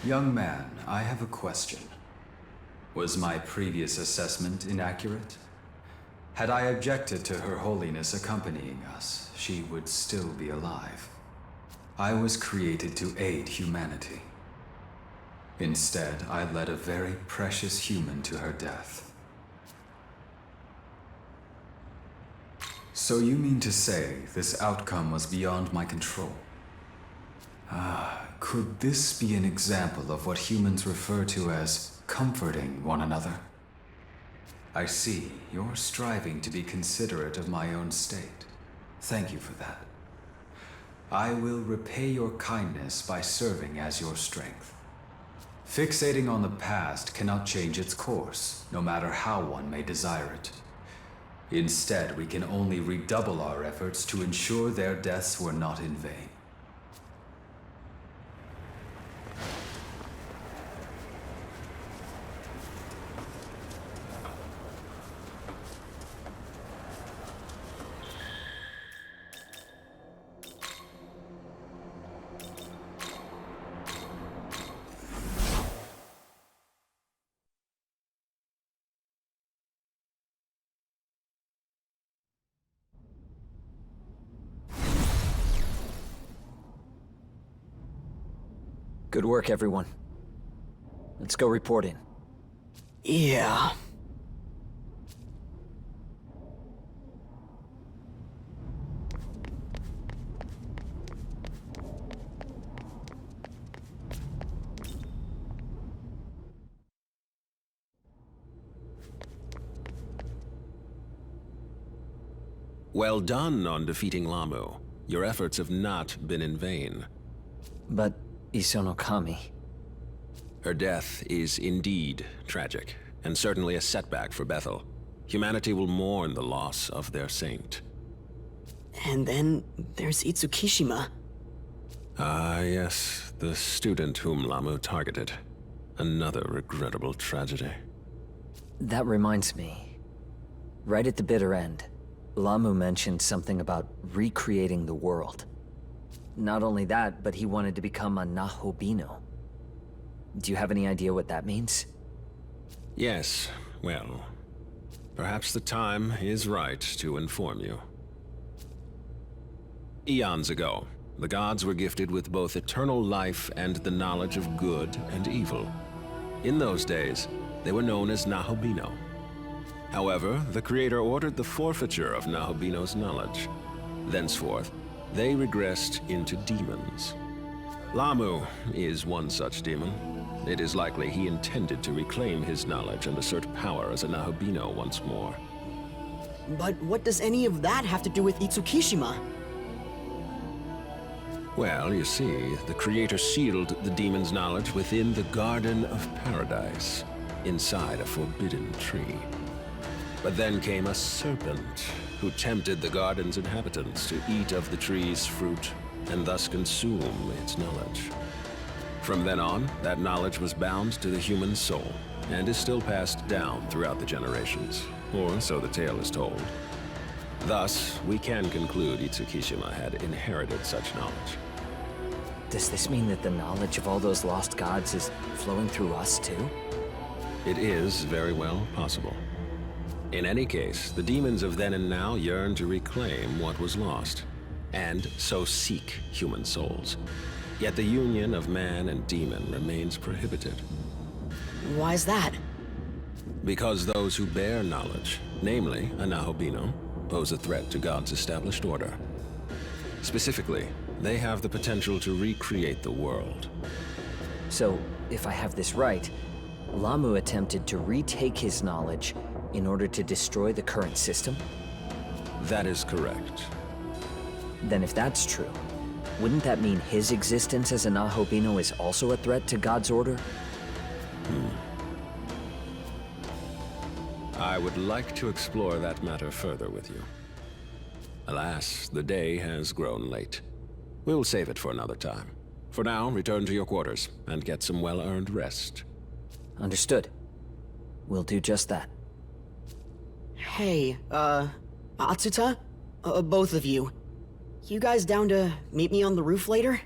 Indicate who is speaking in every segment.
Speaker 1: Young man, I have a question. Was my previous assessment inaccurate? Had I objected to Her Holiness accompanying us, she would still be alive. I was created to aid humanity. Instead, I led a very precious human to her death. So you mean to say this outcome was beyond my control? Could this be an example of what humans refer to as comforting one another? I see, you're striving to be considerate of my own state. Thank you for that. I will repay your kindness by serving as your strength. Fixating on the past cannot change its course, no matter how one may desire it. Instead, we can only redouble our efforts to ensure their deaths were not in vain.
Speaker 2: Good work, everyone. Let's go report in.
Speaker 3: Yeah.
Speaker 4: Well done on defeating Lahmu. Your efforts have not been in vain.
Speaker 2: But Isonokami...
Speaker 4: Her death is indeed tragic, and certainly a setback for Bethel. Humanity will mourn the loss of their saint.
Speaker 3: And then there's Itsukishima.
Speaker 4: Ah, yes, the student whom Lahmu targeted. Another regrettable tragedy.
Speaker 2: That reminds me. Right at the bitter end, Lahmu mentioned something about recreating the world. Not only that, but he wanted to become a Nahobino. Do you have any idea what that means?
Speaker 4: Yes, well, perhaps the time is right to inform you. Eons ago, the gods were gifted with both eternal life and the knowledge of good and evil. In those days, they were known as Nahobino. However, the Creator ordered the forfeiture of Nahobino's knowledge. Thenceforth, they regressed into demons. Lahmu is one such demon. It is likely he intended to reclaim his knowledge and assert power as a Nahobino once more.
Speaker 3: But what does any of that have to do with Itsukishima?
Speaker 4: Well, you see, the Creator sealed the demon's knowledge within the Garden of Paradise, inside a forbidden tree. But then came a serpent, who tempted the garden's inhabitants to eat of the tree's fruit, and thus consume its knowledge. From then on, that knowledge was bound to the human soul, and is still passed down throughout the generations, or so the tale is told. Thus, we can conclude Itsukishima had inherited such knowledge.
Speaker 2: Does this mean that the knowledge of all those lost gods is flowing through us too?
Speaker 4: It is very well possible. In any case, the demons of then and now yearn to reclaim what was lost, and so seek human souls. Yet the union of man and demon remains prohibited.
Speaker 3: Why's that?
Speaker 4: Because those who bear knowledge, namely a Nahobino, pose a threat to God's established order. Specifically, they have the potential to recreate the world.
Speaker 2: So, if I have this right, Lahmu attempted to retake his knowledge in order to destroy the current system?
Speaker 4: That is correct.
Speaker 2: Then if that's true, wouldn't that mean his existence as a Nahobino is also a threat to God's order?
Speaker 4: I would like to explore that matter further with you. Alas, the day has grown late. We will save it for another time. For now, return to your quarters and get some well-earned rest.
Speaker 2: Understood. We'll do just that.
Speaker 3: Hey, Atsuta? Both of you. You guys down to meet me on the roof later?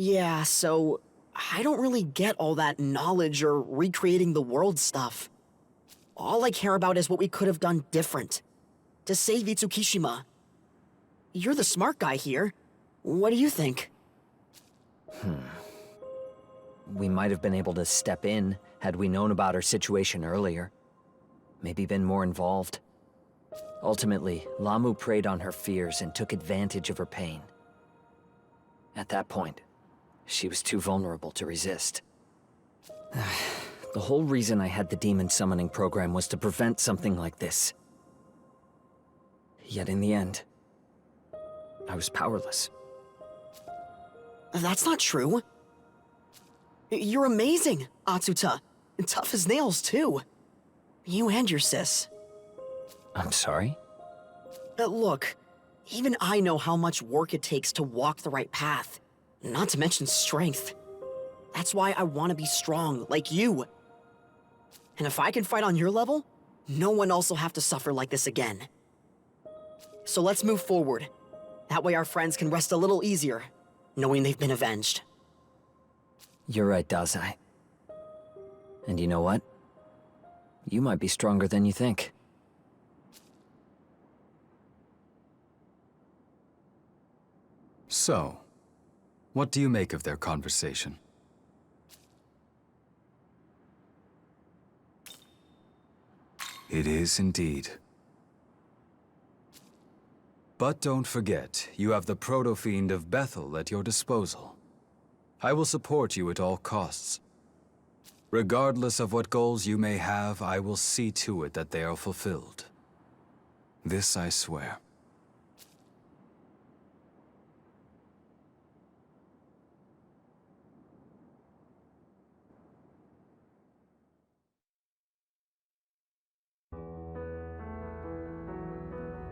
Speaker 3: Yeah, so I don't really get all that knowledge or recreating the world stuff. All I care about is what we could have done different. To save Itsukishima. You're the smart guy here. What do you think?
Speaker 2: We might have been able to step in had we known about her situation earlier. Maybe been more involved. Ultimately, Lahmu preyed on her fears and took advantage of her pain. At that point, she was too vulnerable to resist. The whole reason I had the demon summoning program was to prevent something like this. Yet in the end, I was powerless.
Speaker 3: That's not true. You're amazing, Atsuta. And tough as nails, too. You and your sis.
Speaker 2: I'm sorry?
Speaker 3: Look, even I know how much work it takes to walk the right path. Not to mention strength. That's why I want to be strong, like you. And if I can fight on your level, no one else will have to suffer like this again. So let's move forward. That way our friends can rest a little easier, knowing they've been avenged.
Speaker 2: You're right, Dazai. And you know what? You might be stronger than you think.
Speaker 1: So, what do you make of their conversation? It is indeed. But don't forget, you have the proto-fiend of Bethel at your disposal. I will support you at all costs. Regardless of what goals you may have, I will see to it that they are fulfilled. This I swear.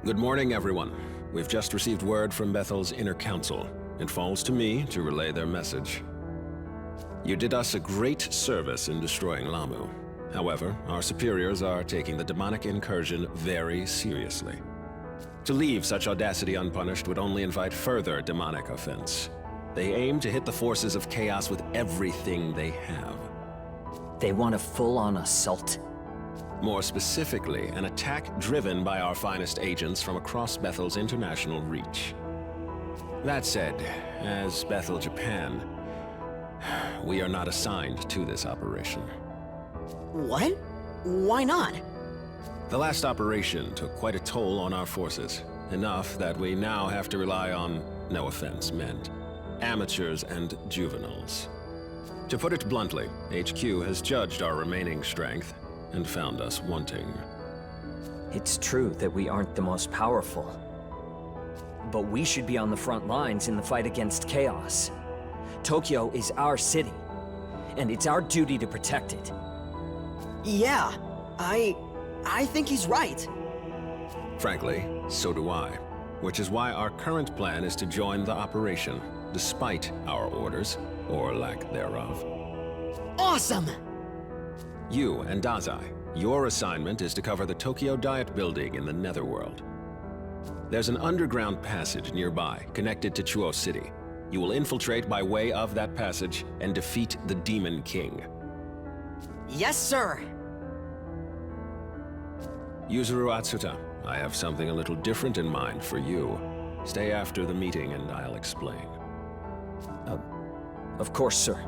Speaker 4: Good morning, everyone. We've just received word from Bethel's inner council. It falls to me to relay their message. You did us a great service in destroying Lahmu. However, our superiors are taking the demonic incursion very seriously. To leave such audacity unpunished would only invite further demonic offense. They aim to hit the forces of chaos with everything they have.
Speaker 2: They want a full-on assault.
Speaker 4: More specifically, an attack driven by our finest agents from across Bethel's international reach. That said, as Bethel Japan, we are not assigned to this operation.
Speaker 3: What? Why not?
Speaker 4: The last operation took quite a toll on our forces. Enough that we now have to rely on, no offense meant, amateurs and juveniles. To put it bluntly, HQ has judged our remaining strength and found us wanting.
Speaker 2: It's true that we aren't the most powerful. But we should be on the front lines in the fight against chaos. Tokyo is our city, and it's our duty to protect it.
Speaker 3: Yeah, I think he's right.
Speaker 4: Frankly, so do I. Which is why our current plan is to join the operation, despite our orders, or lack thereof.
Speaker 3: Awesome!
Speaker 4: You and Dazai, your assignment is to cover the Tokyo Diet Building in the Netherworld. There's an underground passage nearby, connected to Chuo City. You will infiltrate by way of that passage and defeat the Demon King.
Speaker 3: Yes, sir!
Speaker 4: Yuzuru Atsuta, I have something a little different in mind for you. Stay after the meeting and I'll explain.
Speaker 2: Of course, sir.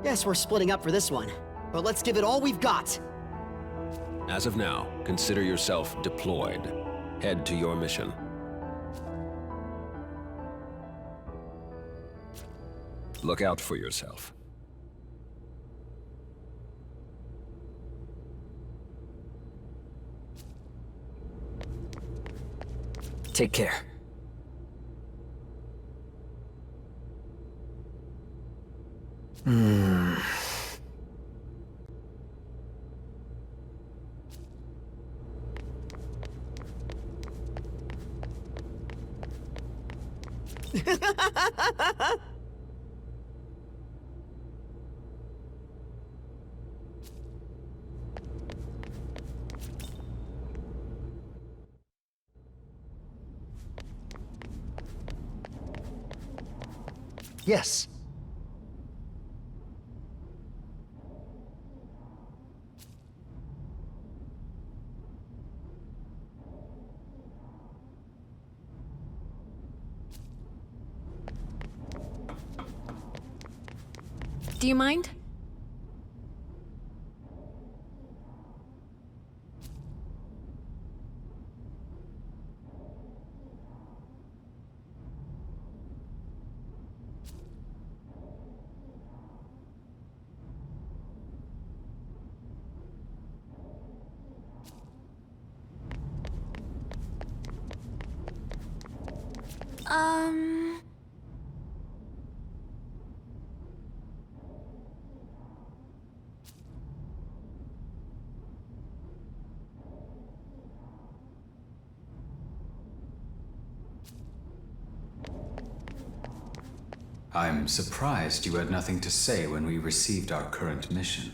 Speaker 3: Guess we're splitting up for this one, but let's give it all we've got.
Speaker 4: As of now, consider yourself deployed. Head to your mission. Look out for yourself.
Speaker 2: Take care.
Speaker 5: Yes.
Speaker 6: Do you mind?
Speaker 1: I'm surprised you had nothing to say when we received our current mission.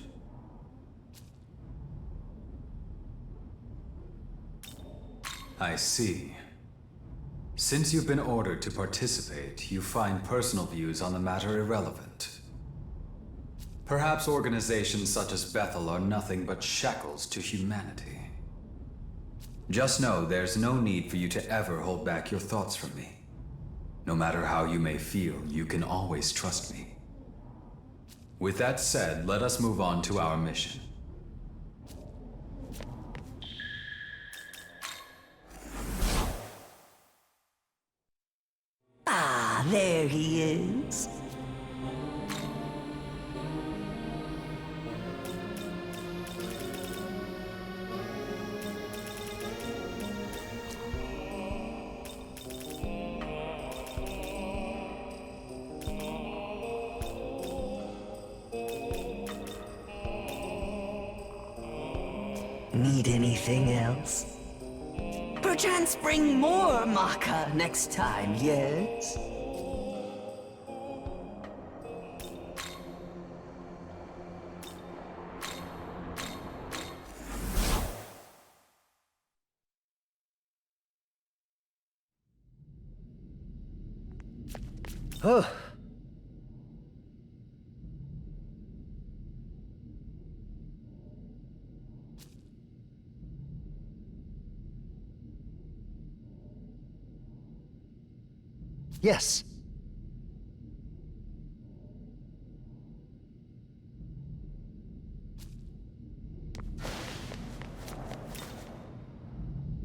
Speaker 1: I see. Since you've been ordered to participate, you find personal views on the matter irrelevant. Perhaps organizations such as Bethel are nothing but shackles to humanity. Just know there's no need for you to ever hold back your thoughts from me. No matter how you may feel, you can always trust me. With that said, let us move on to our mission.
Speaker 7: Ah, there he is. Need anything else? Perchance bring more maca next time, yes?
Speaker 5: Oh. Yes.